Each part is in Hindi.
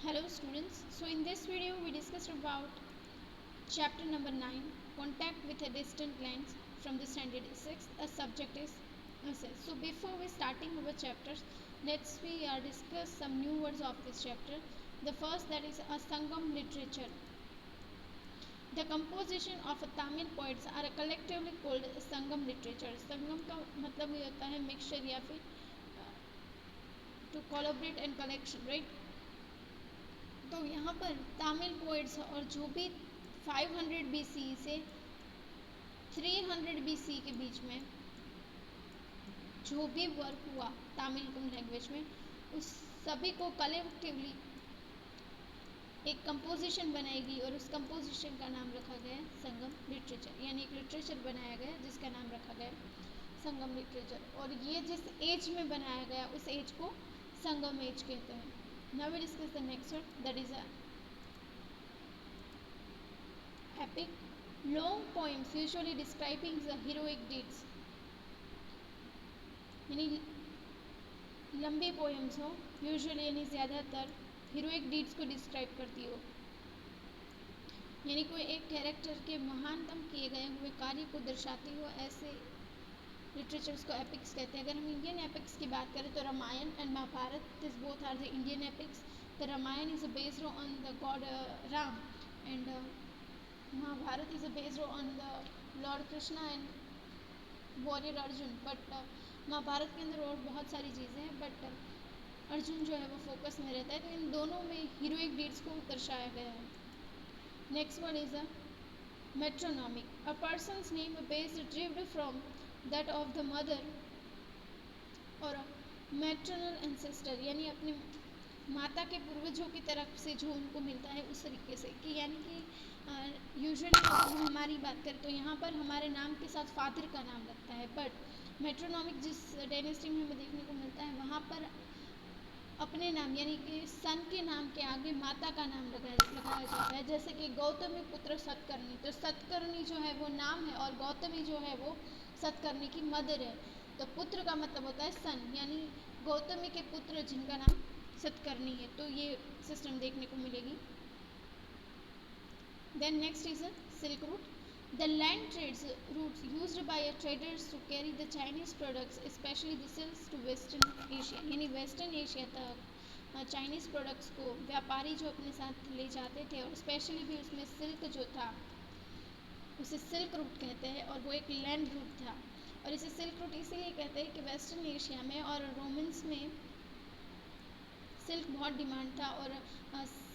Hello students, so in this video we discussed about chapter number 9, contact with a distant lands from the standard 6. A subject is essay. So before we starting our chapters, let's we discuss some new words of this chapter. The first, that is a Sangam literature. The composition of Tamil poets are collectively called Sangam literature. Sangam का मतलब ये होता है मिक्सचर या फिर to collaborate and collection, right? तो यहाँ पर तमिल पोइट्स और जो भी 500 BC से 300 BC के बीच में जो भी वर्क हुआ तमिल लैंग्वेज में, उस सभी को कलेक्टिवली एक कंपोजिशन बनाएगी और उस कंपोजिशन का नाम रखा गया है संगम लिटरेचर, यानी एक लिटरेचर बनाया गया जिसका नाम रखा गया संगम लिटरेचर। और ये जिस एज में बनाया गया उस एज को संगम एज कहते हैं। Now we discuss the next one, that is a epic. Long poems usually describing the heroic deeds, यानी लंबी पोएम्स हो यूजुअली, यानी ज़्यादातर हीरोइक डीड्स को डिस्क्राइब करती हो, यानी कोई एक कैरेक्टर के महानतम किए गए हुए कार्य को दर्शाती हो, ऐसे लिटरेचर्स को एपिक्स कहते हैं। अगर हम इंडियन एपिक्स की बात करें तो Ramayana and Mahabharata, this both are the Indian epics. The Ramayana is based on the god Ram and Mahabharata is based on the lord Krishna and warrior Arjun. But Mahabharata के अंदर और बहुत सारी चीज़ें हैं, बट अर्जुन जो है वो फोकस में रहता है, तो इन दोनों में हीरोइक डीड्स को दर्शाया गया है। Next word is a metronymic, a person's name based derived from that of the mother और maternal ancestor, यानी अपने माता के पूर्वजों की तरफ से जो उनको मिलता है उस तरीके से, कि यानी कि यूजुअली हम हमारी बात करें तो यहाँ पर हमारे नाम के साथ फादर का नाम लगता है, बट मेट्रोनॉमिक जिस डायनेस्टी में हमें देखने को मिलता है वहाँ पर अपने नाम यानी कि सन के नाम के आगे माता का नाम लगाया जाता है। जैसे कि गौतमी पुत्र सतकर्णी, तो सतकर्णी जो है वो नाम है और गौतमी जो है वो सतकर्णी की मदर है। तो पुत्र का मतलब होता है सन, यानी गौतमी के पुत्र जिनका नाम सतकर्णी है, तो ये सिस्टम देखने को मिलेगी। Then next is silk route, the land trades routes used by traders to carry the Chinese products specially the silks to western Asia, यानी वेस्टर्न एशिया तक चाइनीज़ प्रोडक्ट्स को व्यापारी जो अपने साथ ले जाते थे, और स्पेशली भी उसमें सिल्क जो था उसे सिल्क रूट कहते हैं, और वो एक लैंड रूट था। और इसे सिल्क रूट इसीलिए कहते हैं कि वेस्टर्न एशिया में और रोमन्स में सिल्क बहुत डिमांड था, और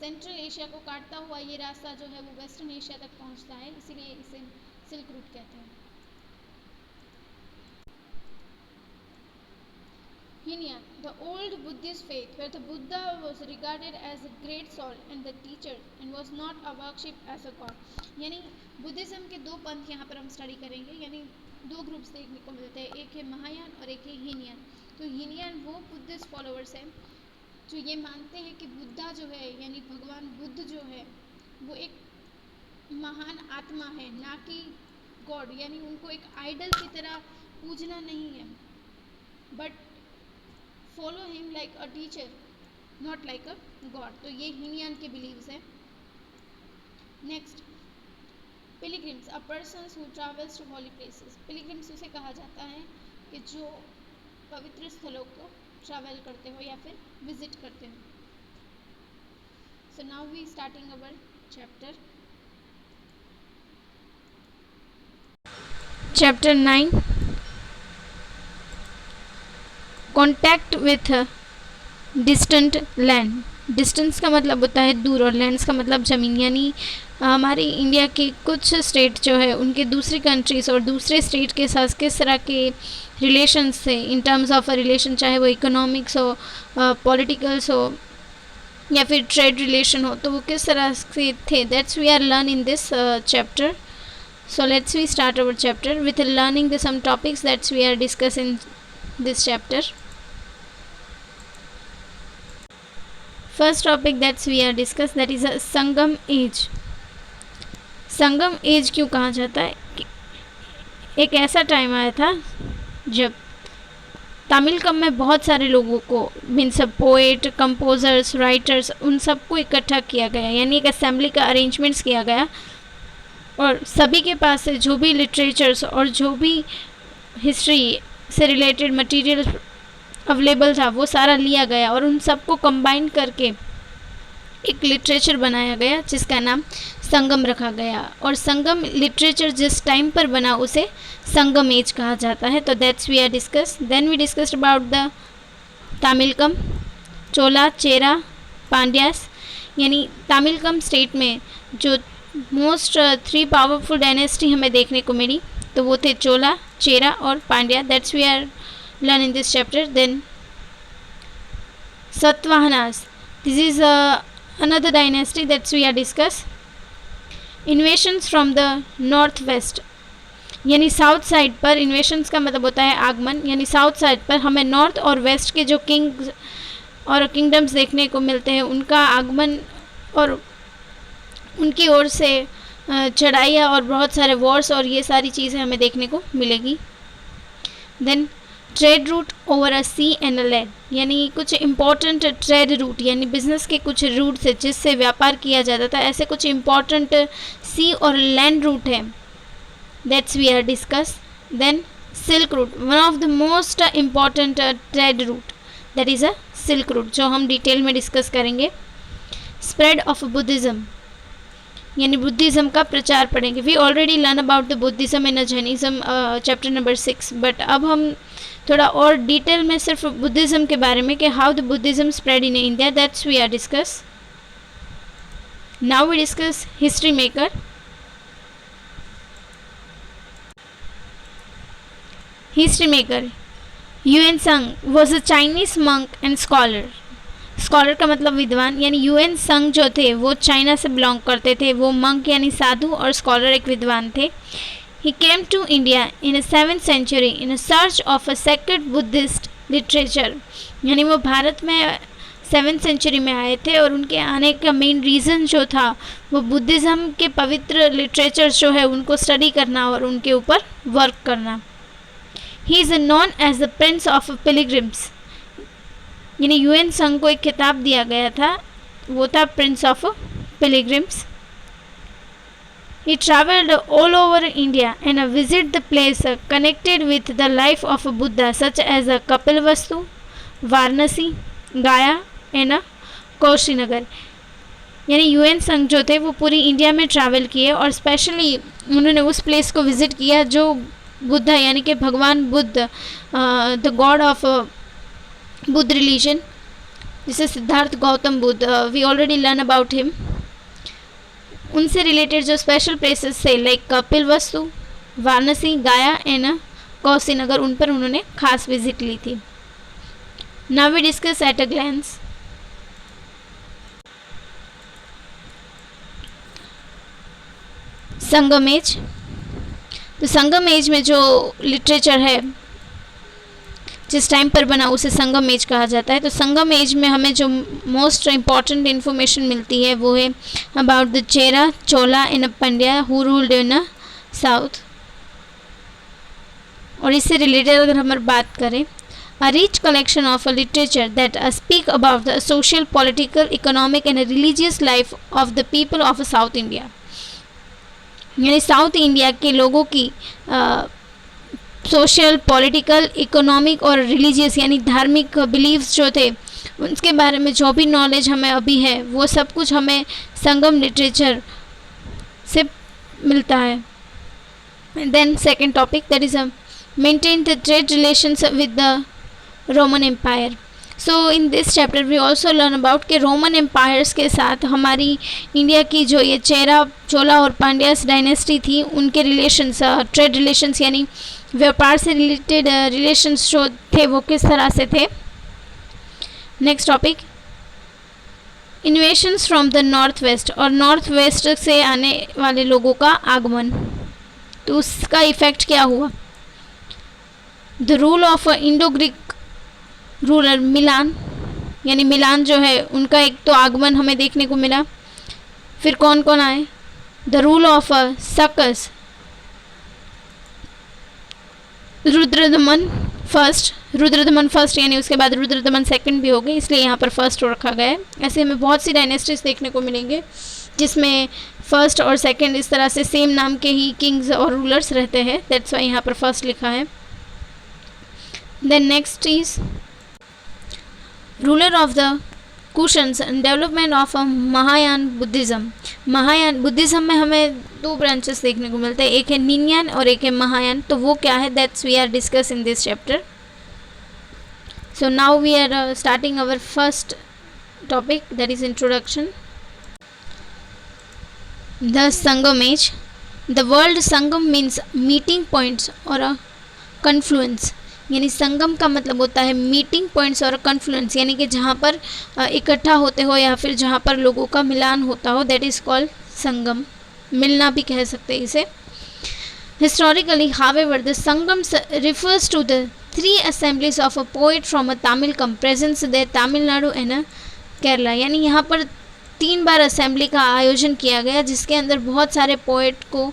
सेंट्रल एशिया को काटता हुआ ये रास्ता जो है वो वेस्टर्न एशिया तक पहुंचता है, इसीलिए इसे सिल्क रूट कहते हैं। Hinyan, the old Buddhist faith where the Buddha was regarded as a great soul and the teacher and was not worshipped as a god, यानी बुद्धिज़्म के दो पंथ यहाँ पर हम स्टडी करेंगे, यानी दो ग्रुप्स देखने को मिलते हैं, एक है महायान और एक है हीनयान। तो हीनयान वो बुद्धिस्ट फॉलोअर्स हैं जो ये मानते हैं कि बुद्धा जो है यानी भगवान बुद्ध जो है वो एक महान आत्मा है, ना कि गॉड, यानी उनको एक आइडल की तरह पूजना नहीं है, but follow him like a teacher, not like a god। तो ये हीनयान के बिलीव्स हैं। Next, pilgrims, a persons who travels to holy places. Pilgrims उसे कहा जाता है कि जो पवित्र स्थलों को ट्रैवल करते हो या फिर विजिट करते हो। So now we starting our chapter. Chapter 9, contact with distant land. Distance का मतलब होता है दूर और लैंड्स का मतलब ज़मीन, यानी हमारी इंडिया के कुछ स्टेट जो है उनके दूसरी कंट्रीज़ और दूसरे स्टेट के साथ किस तरह के रिलेशंस थे in terms of a relation, चाहे वो इकोनॉमिक्स हो, पॉलिटिकल्स हो या फिर ट्रेड रिलेशन हो, तो वो किस तरह से थे, that's we are learn in this chapter. So let's we start our chapter with learning the some topics that we are discussing in this chapter. First topic that we are discuss, that is a Sangam age. Sangam age क्यों कहा जाता है कि एक ऐसा टाइम आया था जब तमिलकम में बहुत सारे लोगों को मीन्स पोएट, कंपोजर्स, राइटर्स, उन सबको इकट्ठा किया गया, यानी एक असेंबली का अरेंजमेंट्स किया गया और सभी के पास से जो भी लिटरेचर्स और जो भी हिस्ट्री से रिलेटेड मटेरियल अवेलेबल था वो सारा लिया गया और उन सबको कंबाइन करके एक लिटरेचर बनाया गया जिसका नाम संगम रखा गया। और संगम लिटरेचर जिस टाइम पर बना उसे संगम एज कहा जाता है। तो that's we are discuss. Then we discussed about the Tamilakam, Chola, Chera, Pandyas. यानी तमिलकम स्टेट में जो मोस्ट 3 पावरफुल डायनेस्टी हमें देखने को मिली तो वो थे चोला, चेरा और Pandya. That's we are learn in this chapter. Then Satavahanas, this is another dynasty that we are discuss. Invasions from the north west, यानी साउथ साइड पर इन्वेशंस का मतलब होता है आगमन, यानी साउथ साइड पर हमें नॉर्थ और वेस्ट के जो किंग्स और किंगडम्स देखने को मिलते हैं उनका आगमन और उनकी ओर से चढ़ाइयाँ और बहुत सारे वॉर्स और ये सारी चीज़ें हमें देखने को मिलेगी। Then trade route over a sea and a land, यानी कुछ इम्पॉर्टेंट ट्रेड रूट यानी बिजनेस के कुछ रूट से जिससे व्यापार किया जाता था, ऐसे कुछ इम्पॉर्टेंट सी और लैंड रूट हैं, that's we are discuss. Then silk route, one of the most important trade route that is a silk route, जो हम डिटेल में डिस्कस करेंगे। स्प्रेड ऑफ बुद्धिज़्म, यानी बुद्धिज़्म का प्रचार पढ़ेंगे। We already learn about the Buddhism in Jainism chapter number 6, but अब हम थोड़ा और डिटेल में सिर्फ बुद्धिज़्म के बारे में कि how the Buddhism spread in India, that's we are discuss. Now we discuss history maker. History maker Hiuen Tsang was a Chinese monk and scholar. Scholar का मतलब विद्वान, यानी यूएन संग जो थे वो चाइना से बिलोंग करते थे। वो मंक यानी साधु और स्कॉलर एक विद्वान थे। He came to India in the 7th century in a search of a sacred Buddhist literature, यानी वो भारत में 7th सेंचुरी में आए थे और उनके आने का मेन रीज़न जो था वो बुद्धिज़्म के पवित्र लिटरेचर जो है उनको स्टडी करना और उनके ऊपर वर्क करना। He is known as the Prince of Pilgrims, यानी यूएन संघ को एक खिताब दिया गया था, वो था Prince of pilgrims. He travelled all over India and visited the place connected with the life of Buddha such as Kapilvastu, Varanasi, Gaya and कौशीनगर। यानी यूएन संघ जो थे वो पूरी इंडिया में ट्रैवल किए और स्पेशली उन्होंने उस प्लेस को विज़िट किया जो बुद्धा यानी कि भगवान Buddha, the god of Buddha religion, जिसे Siddhartha Gautam Buddha, we already learn about him. उनसे रिलेटेड जो स्पेशल प्लेसेस थे लाइक कपिलवस्तु, वाराणसी, गाया एंड कौशीनगर, उन पर उन्होंने खास विजिट ली थी। Now we discuss at a glance. Sangam age. तो संगम एज में जो लिटरेचर है जिस टाइम पर बना उसे संगम एज कहा जाता है। तो संगम एज में हमें जो मोस्ट इम्पॉर्टेंट इन्फॉर्मेशन मिलती है वो है about the Chera, Chola and Pandya who ruled in south. और इससे रिलेटेड अगर हम बात करें, a rich collection of a literature that speak about the social, political, economic and religious life of the people of south India, यानी साउथ इंडिया के लोगों की सोशल, पॉलिटिकल, इकोनॉमिक और रिलीजियस यानी धार्मिक बिलीव्स जो थे उसके बारे में जो भी नॉलेज हमें अभी है वो सब कुछ हमें संगम लिटरेचर से मिलता है। Then second topic that is maintain the trade relations with the Roman empire. So in this chapter we also learn about कि रोमन एम्पायर्स के साथ हमारी इंडिया की जो ये चेरा, चोला और पांड्यास डायनेस्टी थी उनके रिलेशंस, ट्रेड रिलेशंस यानी व्यापार से रिलेटेड रिलेशंस जो थे वो किस तरह से थे। Next topic invasions from the north west, और नॉर्थ वेस्ट से आने वाले लोगों का आगमन, तो उसका इफ़ेक्ट क्या हुआ। The rule of Indo Greek ruler Milan, यानी मिलान जो है उनका एक तो आगमन हमें देखने को मिला। फिर कौन कौन आए, द रूल ऑफ सकस रुद्रदमन फर्स्ट, रुद्रदमन फर्स्ट यानी उसके बाद रुद्रदमन सेकंड भी हो गए, इसलिए यहाँ पर फर्स्ट रखा गया है। ऐसे हमें बहुत सी डायनेस्टीज देखने को मिलेंगे जिसमें फर्स्ट और सेकंड इस तरह से सेम नाम के ही किंग्स और रूलर्स रहते हैं, दैट्स वाई यहाँ पर फर्स्ट लिखा है। Then next is ruler of the Kushans and development of a Mahayana Buddhism. Mahayana Buddhism में हमें दो ब्रांचेस देखने को मिलते हैं, एक है निन्यान और एक है महायान। तो वो क्या है, that's we are discuss in this chapter. So now we are starting our first topic, that is introduction. The Sangam age. The word Sangam means meeting points or a confluence. यानी संगम का मतलब होता है मीटिंग पॉइंट्स और कन्फ्लुएंस, यानी कि जहाँ पर इकट्ठा होते हो या फिर जहाँ पर लोगों का मिलान होता हो, दैट इज़ कॉल्ड संगम। मिलना भी कह सकते हैं इसे। Historically, however, the Sangam refers to the three assemblies of a poet from a Tamilkam present there Tamil Nadu and Kerala। यानी यहाँ पर 3 बार असेंबली का आयोजन किया गया जिसके अंदर बहुत सारे पोएट को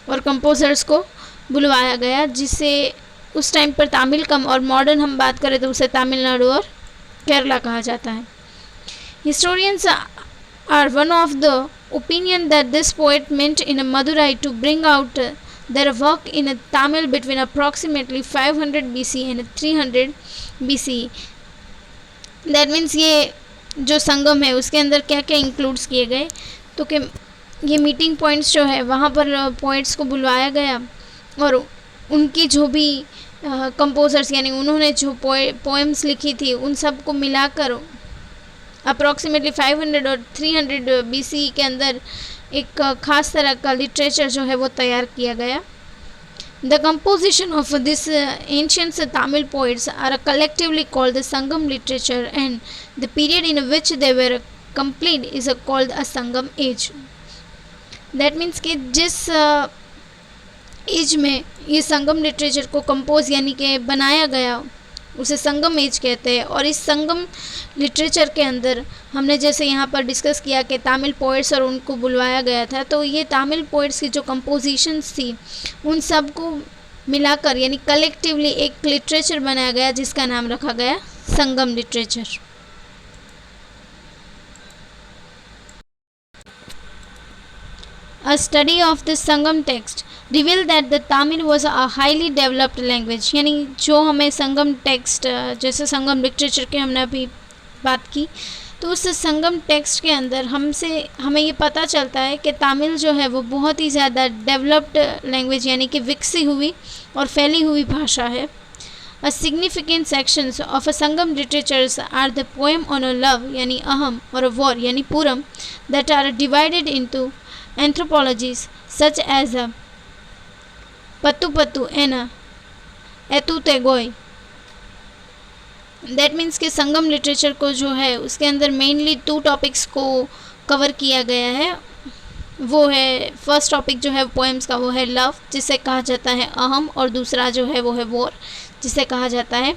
और कंपोजर्स को बुलवाया गया, जिसे उस टाइम पर तामिलकम और मॉडर्न हम बात करें तो उसे तमिलनाडु और केरला कहा जाता है। Historians are one of the opinion that this poet meant in a Madurai to bring out their work in a Tamil between approximately 500 BC and 300 BC। That means ये जो संगम है उसके अंदर क्या क्या इंक्लूड्स किए गए, तो कि ये मीटिंग पॉइंट्स जो है वहाँ पर पोइट्स को बुलवाया गया और उनकी जो भी कंपोजर्स यानी उन्होंने जो पोएम्स लिखी थी उन सब को मिलाकर अप्रॉक्सीमेटली 500 और 300 BC के अंदर एक खास तरह का लिटरेचर जो है वो तैयार किया गया। The composition of this ancient Tamil poets are collectively called the Sangam literature and the period in which they were complete is called a Sangam age. That means कि जिस एज में ये संगम लिटरेचर को कंपोज यानी कि बनाया गया उसे संगम एज कहते हैं। और इस संगम लिटरेचर के अंदर हमने जैसे यहाँ पर डिस्कस किया कि तमिल पोइट्स और उनको बुलवाया गया था, तो ये तमिल पोइट्स की जो कंपोजिशंस थी उन सब को मिलाकर यानी कलेक्टिवली एक लिटरेचर बनाया गया जिसका नाम रखा गया संगम literature. A study of the Sangam text revealed that the Tamil was a highly developed language। यानी जो हमें संगम टेक्स्ट जैसे संगम लिटरेचर के हमने अभी बात की, तो उस संगम टेक्स्ट के अंदर हमें ये पता चलता है कि तमिल जो है वो बहुत ही ज़्यादा डेवलप्ड लैंग्वेज यानी कि विकसित हुई और फैली हुई भाषा है। A significant sections of a Sangam literatures are the poem on a love यानी अहम और a war यानी पूरम that are divided into anthropologies such as a Pattu Pattu and a Etu Tegoi। That means कि संगम लिटरेचर को जो है उसके अंदर मेनली 2 टॉपिक्स को कवर किया गया है। वो है फर्स्ट टॉपिक जो है पोएम्स का वो है लव जिसे कहा जाता है अहम, और दूसरा जो है वो है वॉर जिसे कहा जाता है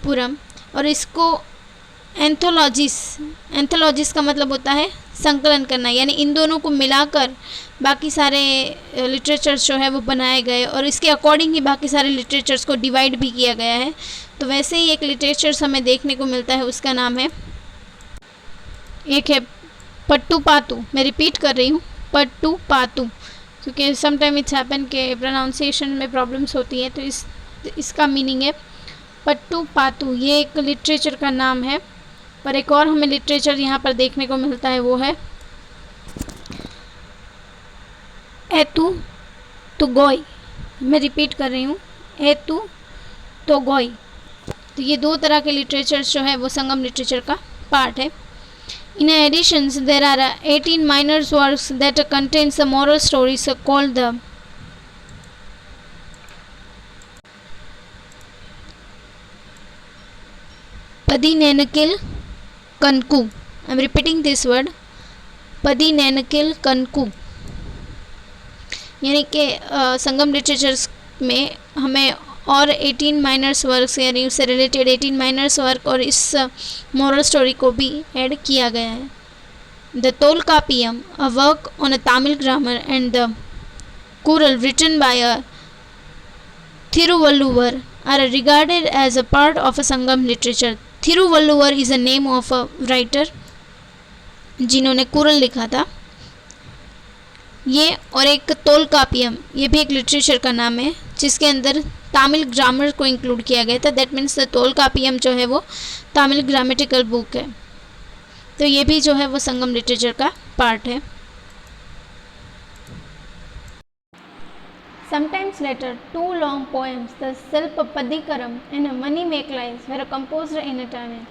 पुरम। और इसको एंथोलॉजिस का मतलब होता है संकलन करना, यानी इन दोनों को मिलाकर बाकी सारे लिटरेचर्स जो है वो बनाए गए और इसके अकॉर्डिंग ही बाकी सारे लिटरेचर्स को डिवाइड भी किया गया है। तो वैसे ही एक लिटरेचर्स हमें देखने को मिलता है, उसका नाम है, एक है पट्टू पातू। मैं रिपीट कर रही हूँ, पट्टू पातू, क्योंकि समटाइम इट्स हैपन के प्रोनाउंसिएशन में प्रॉब्लम्स होती है। तो इसका मीनिंग है पट्टू पातू, ये एक लिटरेचर का नाम है। पर एक और हमें लिटरेचर यहाँ पर देखने को मिलता है, वो है एतु तो गोई। मैं रिपीट कर रही हूँ, एतु तो गोई। तो ये 2 तरह के लिटरेचर्स जो है वो संगम लिटरेचर का पार्ट है। In addition, there are 18 minor works that contains the moral stories called the Padinenakil Kanku। I am repeating this word, Padinenakil Kanku। यानी कि संगम लिटरेचर्स में हमें और 18 माइनर्स वर्क्स यानी उससे रिलेटेड 18 माइनर्स वर्क और इस मोरल स्टोरी को भी ऐड किया गया है। The Tolkappiyam, a work on a Tamil grammar, and the Kural written by a Thiruvalluvar are regarded as a part of a Sangam literature. Thiruvalluvar is a name of a writer जिन्होंने कुरल लिखा था ये, और एक तोलकापियम ये भी एक लिटरेचर का नाम है जिसके अंदर तमिल ग्रामर को इंक्लूड किया गया था. दैट मीन्स तोलकापियम जो है वो तमिल ग्रामेटिकल बुक है, तो ये भी जो है वो संगम लिटरेचर का पार्ट है. Sometimes later, two long poems, the Silpapadikaram and Manimekalai, were composed in a time.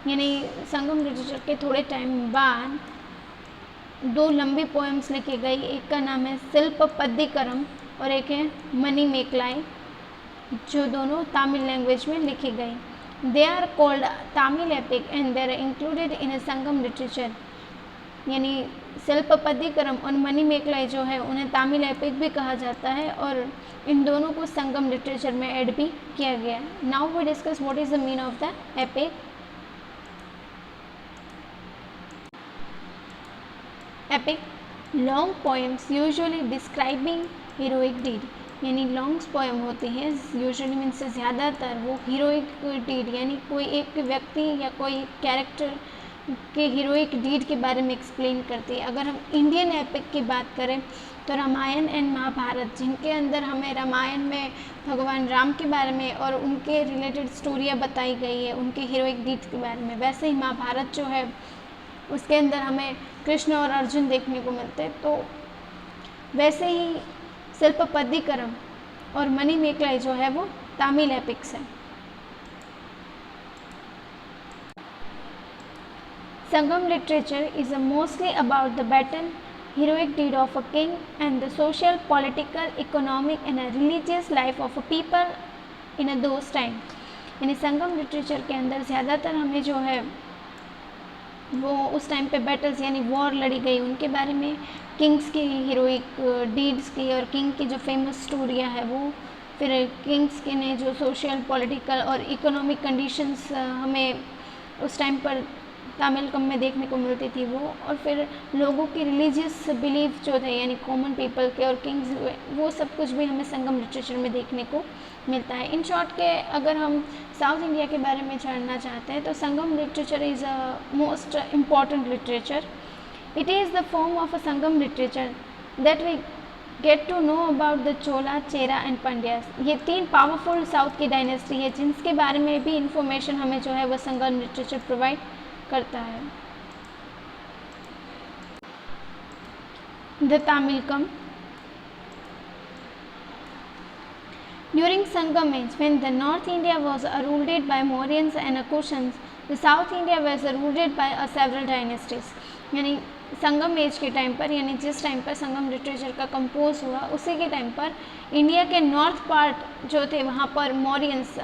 यानी संगम लिटरेचर के थोड़े टाइम बाद दो लंबी पोएम्स लिखी गई. एक का नाम है शिल्पपद्दिकरम और एक है मणिमेखलाई, जो दोनों तमिल लैंग्वेज में लिखी गई. They are called Tamil epic and they are included in a Sangam literature. यानी शिल्पपद्दिकरम और मणिमेखलाई जो है उन्हें तमिल एपिक भी कहा जाता है और इन दोनों को संगम लिटरेचर में ऐड भी किया गया है. Now we discuss what is the mean of the epic. Epic long poems usually describing heroic deed. यानी लॉन्ग पोएम होती है यूजुअली मीन्स ज़्यादातर वो हीरोइक डीड यानी कोई एक व्यक्ति या कोई कैरेक्टर के हीरोइक डीड के बारे में एक्सप्लेन करती है. अगर हम इंडियन एपिक की बात करें तो रामायण एंड महाभारत, जिनके अंदर हमें रामायण में भगवान राम के बारे में और उनके रिलेटेड स्टोरियाँ बताई गई है उनके हीरोइक डीड्स के बारे में, वैसे ही महाभारत जो है उसके अंदर हमें कृष्ण और अर्जुन देखने को मिलते हैं. तो वैसे ही शिल्पपद्दिकरम और मणिमेखलाई जो है वो तमिल एपिक्स है. Sangam literature is mostly about the battle, heroic deed of a king and the social, political, economic and religious life of a people in those time. यानी संगम लिटरेचर के अंदर ज़्यादातर हमें जो है वो उस टाइम पे बैटल्स यानी वॉर लड़ी गई उनके बारे में, किंग्स की हीरोइक डीड्स की और किंग की जो फेमस स्टोरियाँ है वो, फिर किंग्स के ने जो सोशल, पॉलिटिकल और इकोनॉमिक कंडीशंस हमें उस टाइम पर तमिलकम में देखने को मिलती थी वो, और फिर लोगों की रिलीजियस बिलीफ जो थे यानी कॉमन पीपल के और किंग्स, वो सब कुछ भी हमें संगम लिटरेचर में देखने को मिलता है. इन शॉर्ट के अगर हम साउथ इंडिया के बारे में जानना चाहते हैं तो Sangam literature is a most important literature. It is the form of a Sangam literature that we get to know about the Chola, Chera and Pandyas. ये तीन पावरफुल साउथ की डायनेस्टी है जिनके बारे में भी इंफॉर्मेशन हमें जो है वो संगम लिटरेचर प्रोवाइड करता है. The Tamilakam. During Sangam age, when the North India was ruled by Mauryans and Kushans, the South India was ruled by several dynasties. यानी संगम एज के टाइम पर, यानी जिस टाइम पर संगम लिटरेचर का कंपोज हुआ उसी के टाइम पर इंडिया के नॉर्थ पार्ट जो थे वहाँ पर Mauryans,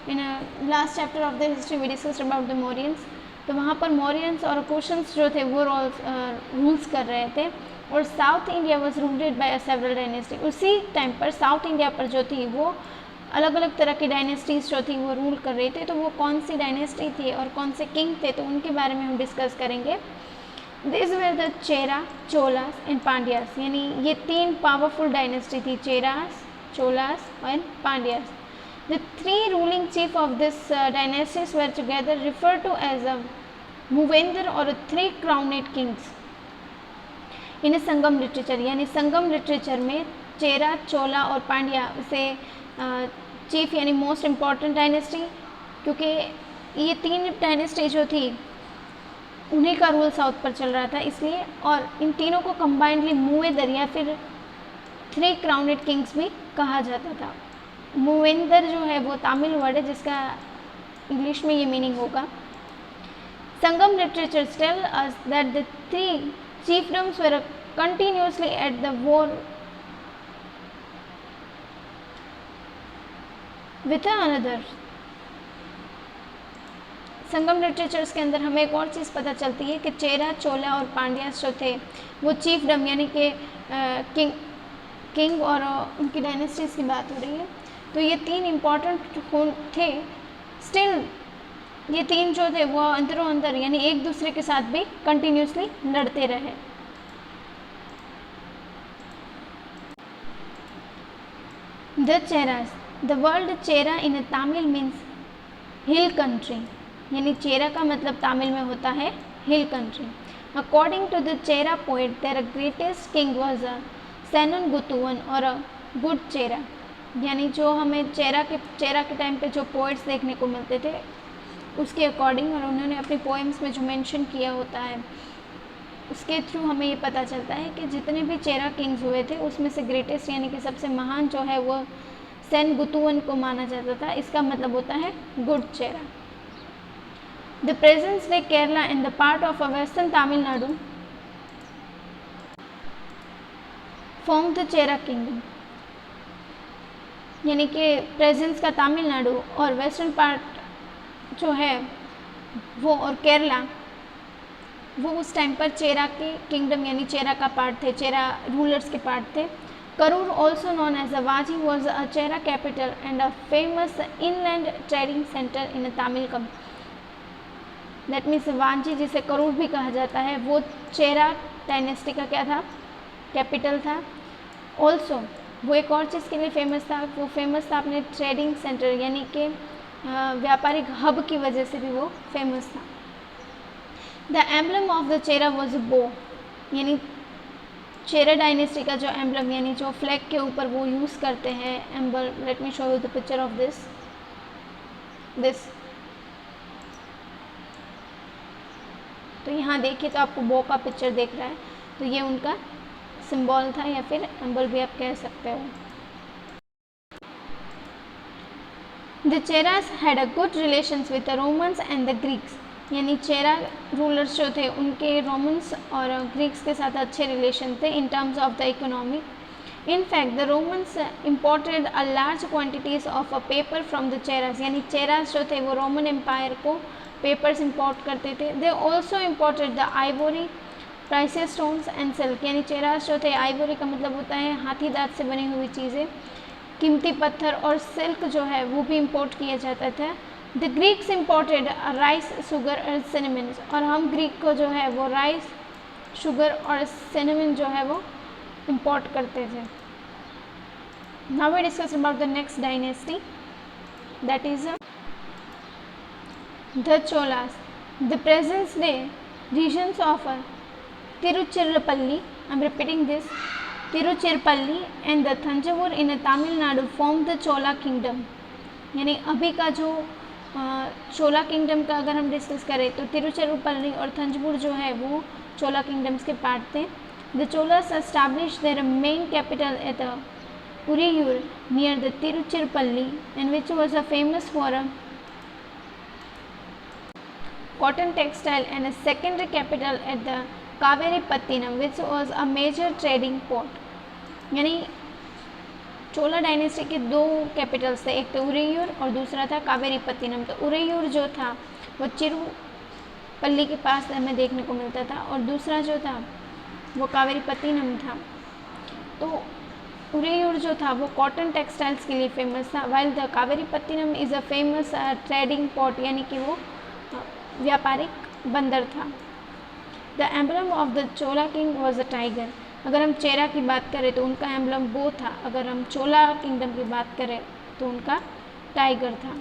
in last chapter of the history we discussed about the Mauryans, तो वहाँ पर मौर्यंस और कुशन्स जो थे वो रूल्स कर रहे थे और south India was ruled by several dynasty. उसी टाइम पर साउथ इंडिया पर जो थी वो अलग अलग तरह की डायनेस्टीज जो थी वो रूल कर रही थी. तो वो कौन सी डायनेस्टी थी और कौन से किंग थे तो उनके बारे में हम डिस्कस करेंगे. This were the Chera, Cholas and Pandyas. यानी ये तीन पावरफुल डायनेस्टी थी, Cheras, Cholas and Pandyas. The three ruling chief of this dynasties were together referred to as a Muvendar or three crowned kings. In Sangam literature, यानी संगम लिटरेचर में चेरा, चोला और पांड्या से चीफ यानी मोस्ट इम्पॉर्टेंट डायनेस्टी, क्योंकि ये तीन डायनेस्टी जो थी उन्हीं का रूल साउथ पर चल रहा था इसलिए, और इन तीनों को कंबाइंडली मूवेदर या फिर थ्री क्राउनेड किंग्स भी कहा जाता था. मूवेंदर जो है वो तमिल वर्ड है जिसका इंग्लिश में ये मीनिंग होगा. Sangam literature tell us that the three chiefdoms were continuously at the war with another. Sangam literatures के अंदर हमें एक और चीज़ पता चलती है कि चेरा, चोला और पांड्यास जो थे वो चीफडम यानी कि किंग और उनकी डायनेस्टीज़ की बात हो रही है. तो ये तीन इम्पॉर्टेंट थे. स्टिल ये तीन जो थे वो अंदरों अंदर यानी एक दूसरे के साथ भी कंटिन्यूसली लड़ते रहे. The Cheras. The word Chera in Tamil means hill country, यानी चेरा का मतलब तमिल में होता है hill country. According to the Chera poet their greatest king was a Senguttuvan और अ गुड चेरा, यानी जो हमें चेरा के टाइम पे जो पोएट्स देखने को मिलते थे उसके अकॉर्डिंग, और उन्होंने अपनी पोएम्स में जो मेंशन किया होता है उसके थ्रू हमें ये पता चलता है कि जितने भी चेरा किंग्स हुए थे उसमें से ग्रेटेस्ट यानी कि सबसे महान जो है वो सेन गुतुवन को माना जाता था। इसका मतलब होता है good Chera. The presence day Kerala in the part of western Tamil Nadu form the Chera kingdom, यानी कि प्रेजेंस का तमिलनाडु और वेस्टर्न पार्ट जो है वो और केरला वो उस टाइम पर चेरा के किंगडम यानी चेरा का पार्ट थे, चेरा रूलर्स के पार्ट थे। Karur also known as a Vanji was a Chera capital and a famous inland trading centre in Tamilakam. That means Vanji जिसे करूर भी कहा जाता है वो चेरा डायनेस्टी का क्या था, कैपिटल था। ऑल्सो वो एक और चीज़ के लिए फेमस था, वो फेमस था अपने ट्रेडिंग सेंटर यानी कि व्यापारिक हब की वजह से भी वो फेमस था। The emblem of the Chera was बो, यानी चेरा डायनेस्टी का जो एम्बलम यानी जो फ्लैग के ऊपर वो यूज़ करते हैं emblem, let me show you the picture of this. तो यहाँ देखिए तो आपको बो का पिक्चर देख रहा है, तो ये उनका सिंबल था या फिर एम्बल भी आप कह सकते हो। The Cheras had a good relations with the Romans and the Greeks, यानी चेरा रूलर्स जो थे उनके रोमन्स और ग्रीक्स के साथ अच्छे रिलेशन थे in terms of the economy. In fact the Romans imported a large quantities of a paper from the Cheras, यानी चेरास जो थे वो रोमन एम्पायर को पेपर्स इम्पोर्ट करते थे। They also imported the ivory, prices stones and silk, यानी चेरास जो थे, आइवोरी का मतलब होता है हाथी दांत से बनी हुई चीज़ें, कीमती पत्थर और सिल्क जो है वो भी इम्पोर्ट किया जाता था। The Greeks imported rice, sugar और सिनेमन, और हम ग्रीक को जो है वो राइस, शुगर और सिनेमन जो है वो इम्पोर्ट करते थे। Now we discuss about the next dynasty, that is the Cholas. The present day regions of Tiruchirappalli, I am repeating this, Tiruchirappalli and the Thanjavur in Tamil Nadu formed the Chola kingdom, यानी अभी का जो चोला किंगडम का अगर हम डिस्कस करें तो तिरुचिरापल्ली और थंजवुर जो है वो चोला किंगडम्स के पार्ट थे। The Cholas established their main capital at Uraiyur near the Tiruchirappalli and which was a famous for cotton textile and a secondary capital at the Kaveripattinam which was a major trading port, यानी चोला डायनेस्टी के दो कैपिटल्स थे, एक तो उरेयूर और दूसरा था कावेरीपत्तिनम। तो उरेयूर जो था वो चिरुपल्ली के पास हमें देखने को मिलता था और दूसरा जो था वो कावेरीपत्तिनम था। तो उरेयूर जो था वो कॉटन टेक्सटाइल्स के लिए फेमस था, while the Kaveripattinam is a famous trading port, यानी कि वो व्यापारिक बंदर था। The emblem of the Chola king was a tiger, अगर हम चेरा की बात करें तो उनका एम्बलम बो था, अगर हम चोला किंगडम की बात करें तो उनका टाइगर था।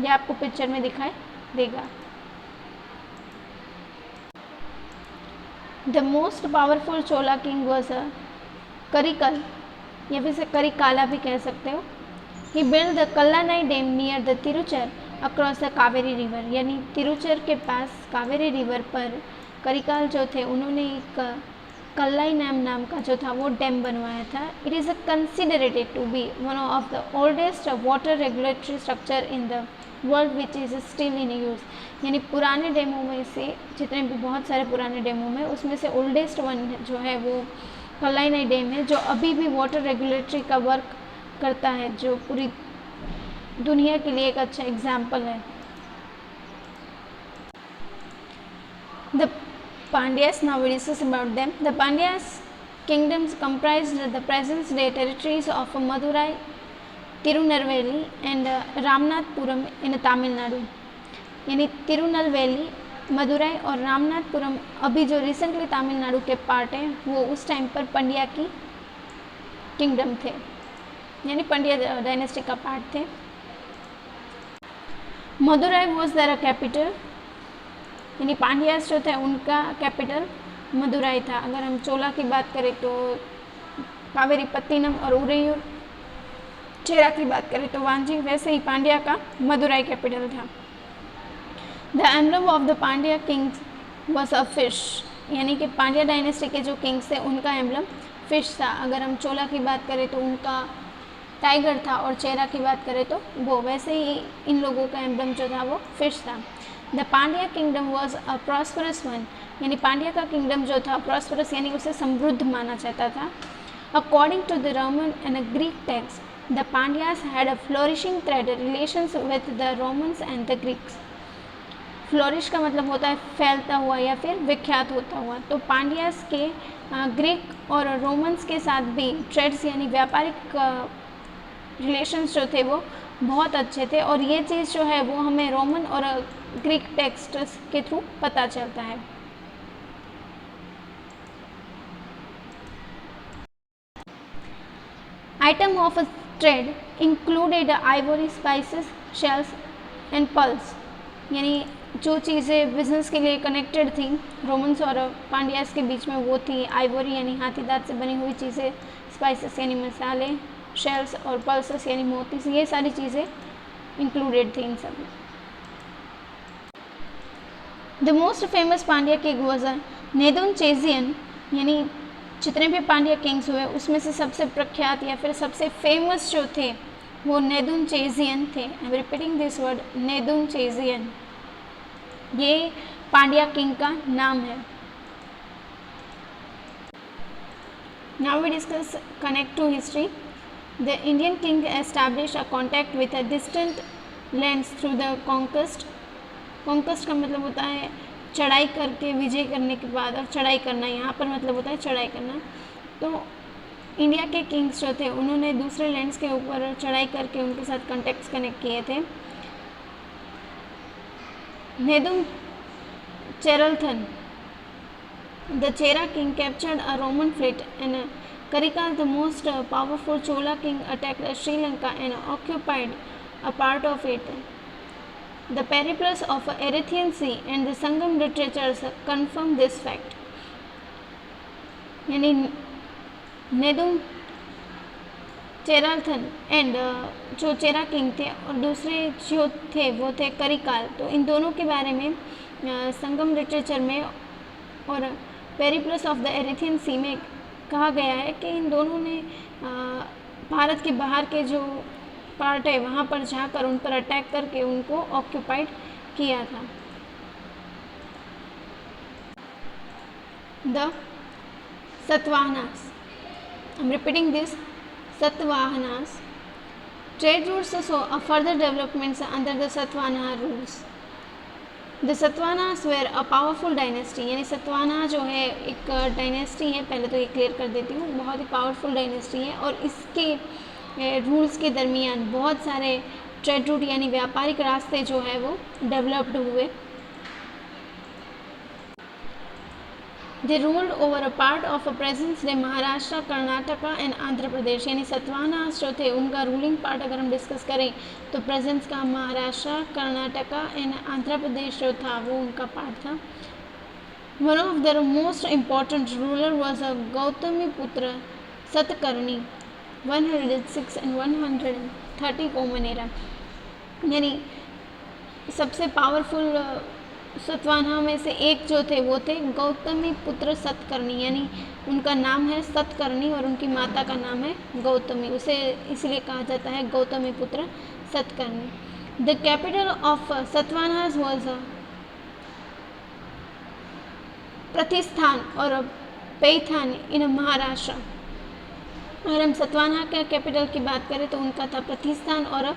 ये आपको पिक्चर में दिखाई देगा। The most powerful Chola king was a Karikal, या फिर से करिकाला भी कह सकते हो। He build the Kallanai dam near the Tiruchi across the Kaveri river, यानी तिरुचर के पास कावेरी रिवर पर करिकाल जो थे उन्होंने एक कल्लाई नाम का जो था वो डैम बनवाया था। It is considered to be one of the oldest water regulatory structure in the world which is still in use, यानी पुराने डैमों में से, जितने भी बहुत सारे पुराने डैमों में उसमें से ओल्डेस्ट वन जो है वो कल्लाई डैम है, जो अभी भी वाटर रेगुलेटरी का वर्क करता है, जो पूरी दुनिया के लिए एक अच्छा एग्जाम्पल है। The Pandyas, now we discuss about them. The Pandyas kingdoms comprised the present day territories of Madurai, Tirunelveli and Ramnathpuram in Tamil Nadu, यानी तिरुनेलवेली, मदुराई और रामनाथपुरम अभी जो रिसेंटली तमिलनाडु के पार्ट हैं वो उस टाइम पर पंड्या की किंगडम थे। यानी पांड्या डायनेस्टी का पार्ट थे। मदुराई वॉज देयर कैपिटल, यानी पांड्यास जो थे उनका कैपिटल मदुराई था। अगर हम चोला की बात करें तो कावेरी पत्तीनम और उरेयूर, चेरा की बात करें तो वांजी, वैसे ही पांड्या का मदुराई कैपिटल था। The emblem of the Pandya Kings was a fish, यानी कि पांड्या डायनेस्टी के जो किंग्स थे उनका एम्बलम फिश था। अगर हम चोला की बात करें तो उनका टाइगर था और चेरा की बात करें तो वो, वैसे ही इन लोगों का एम्बलम जो था वो फिश था। The Pandya kingdom was a prosperous one, यानी पांड्या का किंगडम जो था प्रॉस्परस यानी उसे समृद्ध माना जाता था। According to the Roman and Greek text the Pandyas had a flourishing trade relations with the Romans and the Greeks. Flourish का मतलब होता है फैलता हुआ या फिर विख्यात होता हुआ। तो पांड्यास के ग्रीक और रोमन्स के साथ भी ट्रेड्स यानी व्यापारिक रिलेशंस जो थे वो बहुत अच्छे थे, और ये चीज़ जो है वो हमें रोमन और ग्रीक टेक्स्ट के थ्रू पता चलता है। Item of trade included Ivory, spices, shells and pulse, यानी जो चीज़ें बिजनेस के लिए कनेक्टेड थी रोमन्स और पांड्यास के बीच में वो थी आइवरी यानी हाथी दांत से बनी हुई चीज़ें, स्पाइसेस यानी मसाले, शेल्स और पल्सेस यानी मोती, ये सारी चीज़ें इंक्लूडेड थी इन सब में। The most famous Pandya king was a Nedun Chezhiyan, यानी जितने भी पांड्या किंग्स हुए उसमें से सबसे प्रख्यात या फिर सबसे फेमस जो थे वो नेदुन चेजियन थे। I am repeating this word, Nedun Chezhiyan, ये पांड्या किंग का नाम है। Now we discuss connect to history. The Indian king establish a contact with a distant lands through the conquest. Conquest का मतलब होता है चढ़ाई करके, विजय करने के बाद, और चढ़ाई करना यहाँ पर मतलब होता है चढ़ाई करना। तो इंडिया के किंग्स जो थे उन्होंने दूसरे लैंड्स के ऊपर चढ़ाई करके उनके साथ कॉन्टैक्ट्स कनेक्ट किए थे। Nedum Cheralathan, the Chera king captured a Roman fleet and Karikal, the most powerful Chola king, attacked Sri Lanka and occupied a part of it. The periplus of Erythraean Sea and the Sangam literatures confirm this fact. यानी नेदुम चेरालथन एंड जो चेरा किंग थे और दूसरे जो थे वो थे करिकाल, तो इन दोनों के बारे में संगम लिटरेचर में और पेरिप्लस ऑफ द एरिथियन सी में कहा गया है कि इन दोनों ने भारत के बाहर के जो पार्ट है वहाँ पर जाकर उन पर अटैक करके उनको ऑक्यूपाइड किया था। The Satavahanas, I am repeating this, Satavahanas trade routes so a further developments under the Satavahana rules. The Satavahanas were a powerful dynasty, यानी सतवाहना जो है एक डायनेस्टी है, पहले तो ये क्लियर कर देती हूँ, बहुत ही पावरफुल डायनेस्टी है और इसके रूल्स के दरमियान बहुत सारे ट्रेड रूट यानी व्यापारिक रास्ते जो है वो डेवलप्ड हुए। They ruled over a part of a present day Maharashtra, Karnataka and Andhra Pradesh, यानी सतवाहनास जो थे उनका रूलिंग पार्ट अगर हम डिस्कस करें तो प्रेजेंस का महाराष्ट्र, कर्नाटका एंड आंध्र प्रदेश जो था वो उनका पार्ट था। One of the most important ruler was a Gautami पुत्र सतकर्णी 106 एंड 130 कॉमन एरा, यानी सबसे पावरफुल सतवाहना में से एक जो थे वो थे गौतमी पुत्र सतकर्णी, यानी उनका नाम है सतकर्णी और उनकी माता का नाम है गौतमी, उसे इसलिए कहा जाता है Gautamiputra Satakarni. The capital of Satavahanas was Pratishthan और पैठान इन महाराष्ट्र। अगर हम सतवाहना के कैपिटल की बात करें तो उनका था प्रतिस्थान और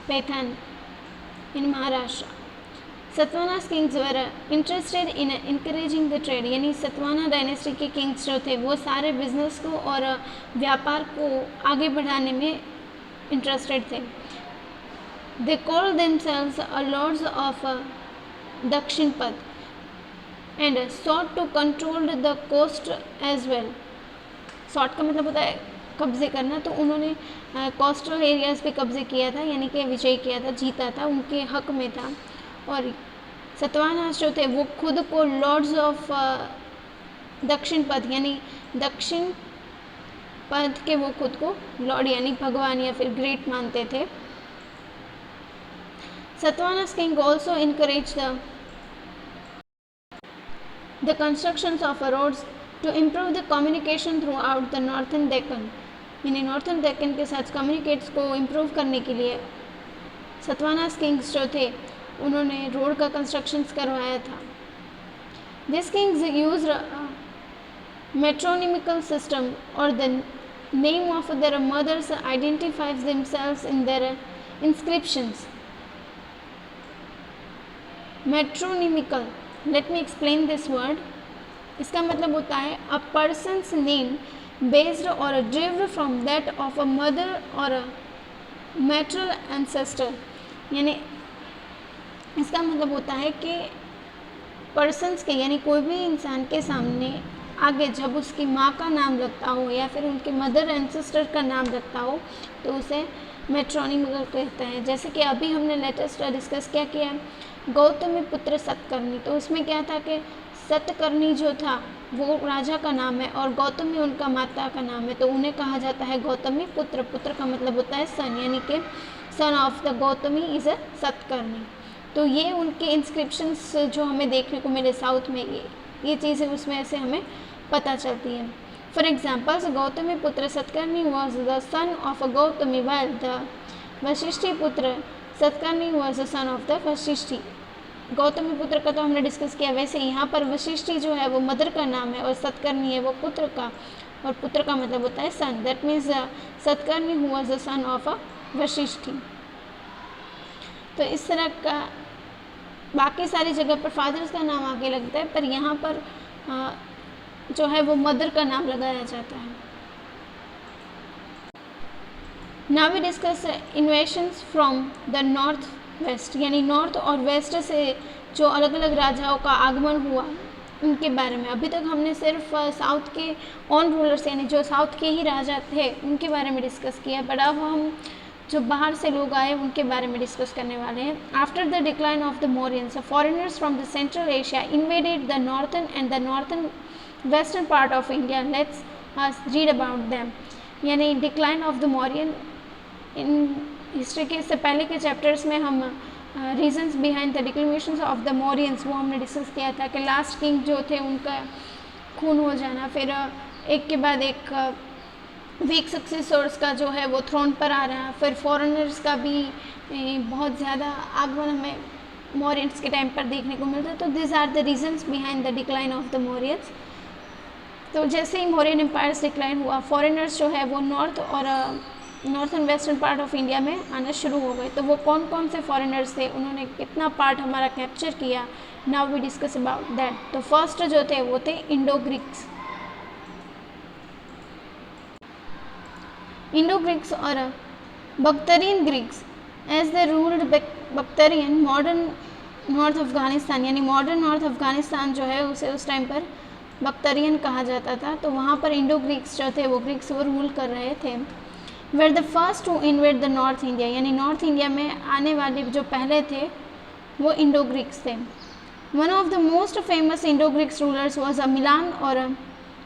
Paithan in Maharashtra. Satavahanas kings were interested in encouraging the trade, यानी सतवाहना डायनेस्टी के किंग्स जो थे वो सारे बिजनेस को और व्यापार को आगे बढ़ाने में इंटरेस्टेड थे। They call themselves a lords of Dakshinapatha and sought to control the coast as well. Sought का मतलब होता है कब्जे करना, तो उन्होंने कोस्टल एरियाज़ पे कब्जे किया था, यानी कि विजय किया था, जीता था, उनके हक में था। और सतवाहनास जो थे वो खुद को लॉर्ड्स ऑफ दक्षिण पथ यानी दक्षिण पथ के वो खुद को लॉर्ड यानी भगवान या फिर ग्रेट मानते थे। Satavahanas king also encouraged the constructions of roads to improve the communication throughout the northern Deccan, यानी नॉर्थन डेक्कन के साथ कम्युनिकेट्स को इम्प्रूव करने के लिए सतवाहनास किंग्स जो थे उन्होंने रोड का कंस्ट्रक्शंस करवाया था। This kings use metronymical system और the name of their mothers identifies themselves in their inscriptions. Metronymical, let me explain this word. इसका मतलब होता है अ पर्सनस नेम बेस्ड और derived from that of a mother और अ मैटरल एंसेस्टर, यानी इसका मतलब होता है कि पर्सनस के यानी कोई भी इंसान के सामने आगे जब उसकी माँ का नाम लगता हो या फिर उनके मदर एंसेस्टर का नाम लगता हो तो उसे मेट्रोनिमिकल कहते हैं। जैसे कि अभी हमने लेटेस्ट डिस्कस क्या किया गौतमी पुत्र सतकर्णी, तो उसमें क्या था कि सतकर्णी जो था वो राजा का नाम है और गौतमी उनका माता का नाम है, तो उन्हें कहा जाता है गौतमी पुत्र। पुत्र का मतलब होता है सन, यानी कि सन of the Gautami is a Satakarni. तो ये उनके इंस्क्रिप्शंस जो हमें देखने को मिले साउथ में, ये चीज़ें उसमें से हमें पता चलती हैं। For examples Gautamiputra Satakarni was the son of a Gautami while the Vashishthiputra Satakarni was the son of the Vashishthi. Gautamiputra का तो हमने डिस्कस किया, वैसे यहाँ पर वशिष्ठी जो है वो मदर का नाम है और सतकर्णी है वो पुत्र का, और पुत्र का मतलब होता है son. That means Satakarni who was the son of a Vashishthi. तो इस तरह का बाकी सारी जगह पर फादर्स का नाम आगे लगता है, पर यहाँ पर जो है वो मदर का नाम लगाया जाता है। Now we discuss invasions from the north west, यानी नॉर्थ और वेस्ट से जो अलग अलग राजाओं का आगमन हुआ उनके बारे में। अभी तक हमने सिर्फ साउथ के ऑन रूलर्स यानी जो साउथ के ही राजा थे उनके बारे में डिस्कस किया, बट अब हम जो बाहर से लोग आए उनके बारे में डिस्कस करने वाले हैं। After the decline of the Mauryans foreigners from the central Asia invaded the northern and the northern western part of India. Let's read about them. यानी डिक्लाइन ऑफ द मौर्यन, इन हिस्ट्री के इससे पहले के चैप्टर्स में हम reasons behind the declamations of the Mauryans वो हमने डिस्कस किया था कि लास्ट किंग जो थे उनका खून हो जाना, फिर एक के बाद एक वीक सक्सेसर्स का जो है वो थ्रोन पर आ रहा, फिर फॉरेनर्स का भी बहुत ज़्यादा आगमन हमें मौर्यंस के टाइम पर देखने को मिलता है। तो this are the reasons behind the decline of the Mauryans. तो जैसे ही मौर्यन एम्पायर्स डिक्लाइन हुआ फॉरेनर्स जो है वो नॉर्थ और north and western part of India में आना शुरू हो गए। तो वो कौन कौन से फॉरेनर्स थे, उन्होंने कितना पार्ट हमारा कैप्चर किया, now we discuss about that. तो फर्स्ट जो थे वो थे इंडो ग्रीक्स। इंडो ग्रीक्स और Bactrian Greeks as they ruled Bactrian modern north Afghanistan, यानी मॉडर्न नॉर्थ अफगानिस्तान जो है उसे उस टाइम पर बख्तरियन कहा जाता था। तो वहाँ पर इंडो ग्रीक्स जो थे वो ग्रीक्स वो रूल कर रहे थे। Were the first to invade the north India, यानी नॉर्थ इंडिया में आने वाले जो पहले थे वो इंडो ग्रीक्स थे। One of the most famous Indo Greeks rulers was a Milan और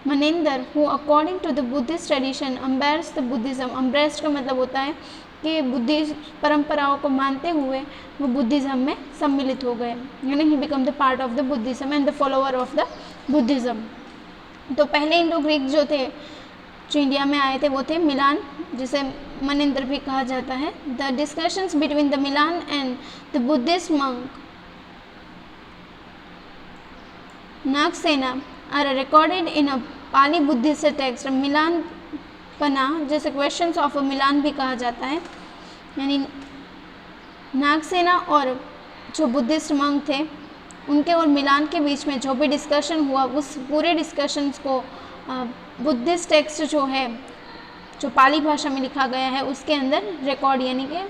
Menander who according to the Buddhist tradition embraced the Buddhism. Embraced का मतलब होता है कि बुद्धिस्ट परंपराओं को मानते हुए वो बुद्धिज़्म में सम्मिलित हो गए, यानी he become the part of the Buddhism and the follower of the Buddhism. तो पहले इंडो ग्रीक जो थे जो इंडिया में आए थे वो थे मिलान, जिसे मनेंद्र भी कहा जाता है। The discussions between the Milan and the Buddhist monk Nagasena are recorded in a Pali Buddhist text. Milindapanha जैसे क्वेश्चंस ऑफ मिलान भी कहा जाता है, यानी नागसेना और जो बुद्धिस्ट मंक थे उनके और मिलान के बीच में जो भी डिस्कशन हुआ उस पूरे डिस्कशंस को बुद्धिस्ट टेक्स्ट जो है जो पाली भाषा में लिखा गया है उसके अंदर रिकॉर्ड यानी कि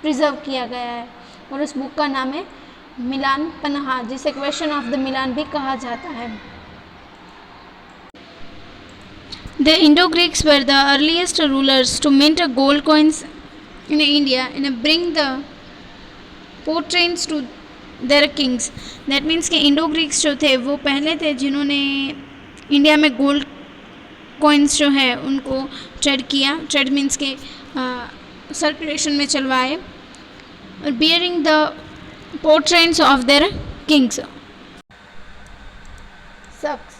प्रिजर्व किया गया है, और उस बुक का नाम है मिलान पन्हा, जिसे क्वेश्चन ऑफ द मिलान भी कहा जाता है। The Indo-Greeks were the earliest rulers to mint gold coins in India and bring the portraits to their kings. That means कि इंडो ग्रीक्स जो थे वो पहले थे जिन्होंने इंडिया में गोल्ड कॉइन्स जो है उनको ट्रेड किया. ट्रेड मीन्स के सर्कुलेशन में चलवाए और bearing the portraits of their Kings. Sucks.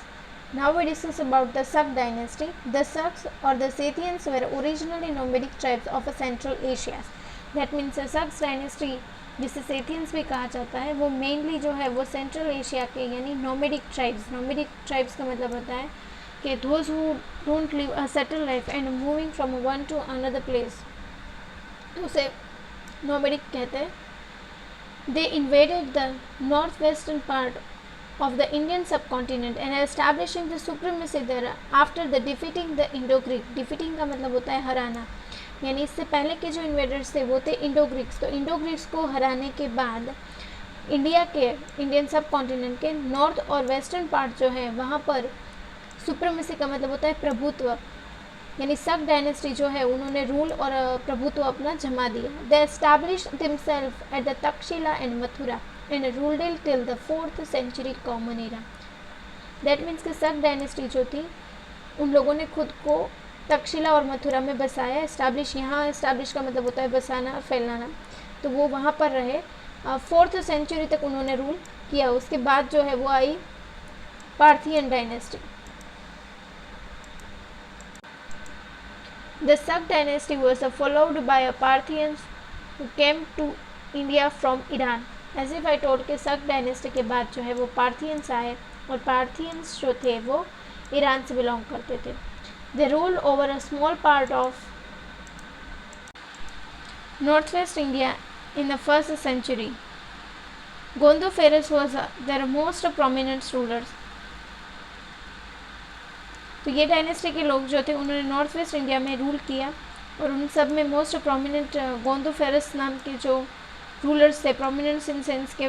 Now we discuss about the Sak dynasty. The Saks or the Scythians were originally nomadic tribes of Central Asia. That means the Saks dynasty जिसे सेथियंस भी कहा जाता है वो मेनली जो है वो सेंट्रल एशिया के यानी नोमेडिक ट्राइब्स का मतलब होता है कि those who don't live a settle life and moving from one to another place, तो उसे नोमेडिक कहते हैं. They invaded the north western part of the Indian subcontinent and establishing the supremacy there after the defeating the Indo-Greek. Defeating का मतलब होता है हराना, यानी इससे पहले के जो इन्वेडर्स थे वो थे इंडो-ग्रीक्स. तो इंडो-ग्रीक्स को हराने के बाद इंडियन सब कॉन्टिनेंट के नॉर्थ और वेस्टर्न पार्ट जो है वहाँ पर सुप्रीमेसी का मतलब होता है प्रभुत्व, यानी सक डायनेस्टी जो है उन्होंने रूल और प्रभुत्व अपना जमा दिया. They established themself at the Takshashila and Mathura and ruled till the 4th century common era. That means कि सक डायनेस्टी जो थी उन लोगों ने खुद को तक्षशिला और मथुरा में बसाया. एस्टैब्लिश का मतलब होता है बसाना, फैलाना. तो वो वहाँ पर रहे. 4th सेंचुरी तक उन्होंने रूल किया. उसके बाद जो है वो आई Parthian dynasty. The Sak dynasty was followed by Parthians who came to India from Iran. As if I told के सक डायनेस्टी के बाद जो है वो पार्थियंस आए और पार्थियंस जो थे वो ईरान से बिलोंग करते थे. They rule over a small part of north west India in the 1st century. Gondophares was their most prominent rulers. तो ये डायनेस्टी के लोग जो थे उन्होंने नॉर्थ वेस्ट इंडिया में रूल किया और उन सब में मोस्ट प्रोमिनेंट गोंदोफेरस नाम के जो रूलर्स थे, प्रोमिनेंस इन सेंस के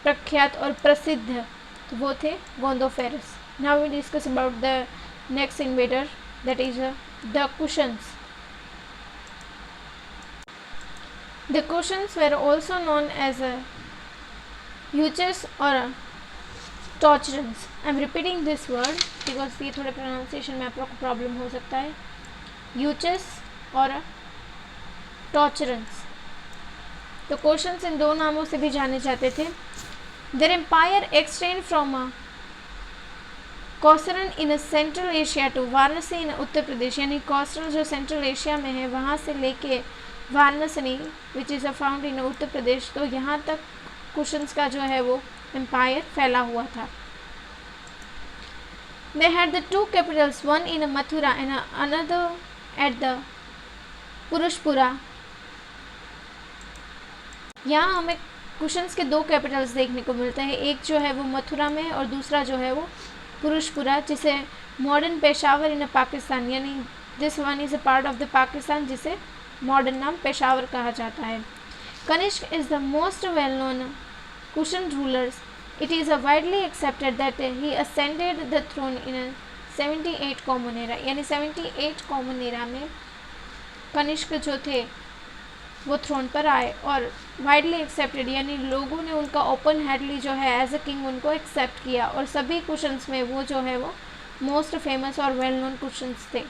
प्रख्यात और प्रसिद्ध, तो वो थे Gondophares. Now we discuss about the next invader that is the Kushans. The Kushans were also known as यूचर्स और Tocharians. I am repeating this word because ये थोड़े प्रोनाउंसिएशन में आप लोग को प्रॉब्लम हो सकता है. यूचर्स और टॉर्चरन्स. तो कुशन्स इन दो नामों से भी जाने जाते थे. देयर एम्पायर एक्सटेंड फ्रॉम कौसरन in central Asia to Varanasi in Uttar Pradesh. यानी कौसरन जो सेंट्रल एशिया में है वहाँ से लेके Varanasi which is found in Uttar Pradesh, तो यहाँ तक कुशन्स का जो है वो एम्पायर फैला हुआ था. They had the 2 capitals, one in Mathura and another at the Purushapura. यहाँ हमें कुशन्स के 2 कैपिटल्स देखने को मिलते हैं. एक जो है वो मथुरा में और दूसरा जो है वो पुरुषपुरा, जिसे मॉडर्न पेशावर इन पाकिस्तान, यानी this one is a part of the Pakistan जिसे मॉडर्न नाम पेशावर कहा जाता है. Kanishka is the most well known Kushan rulers. It is widely accepted that he ascended the throne in 78 common era. यानी 78 कॉमन एरा में कनिष्क जो थे वो थ्रोन पर आए और वाइडली एक्सेप्टेड यानी लोगों ने उनका ओपन हैंडली जो है एज अ किंग उनको एक्सेप्ट किया. और सभी कुशन्स में वो जो है वो मोस्ट फेमस और वेल नोन कुशन्स थे.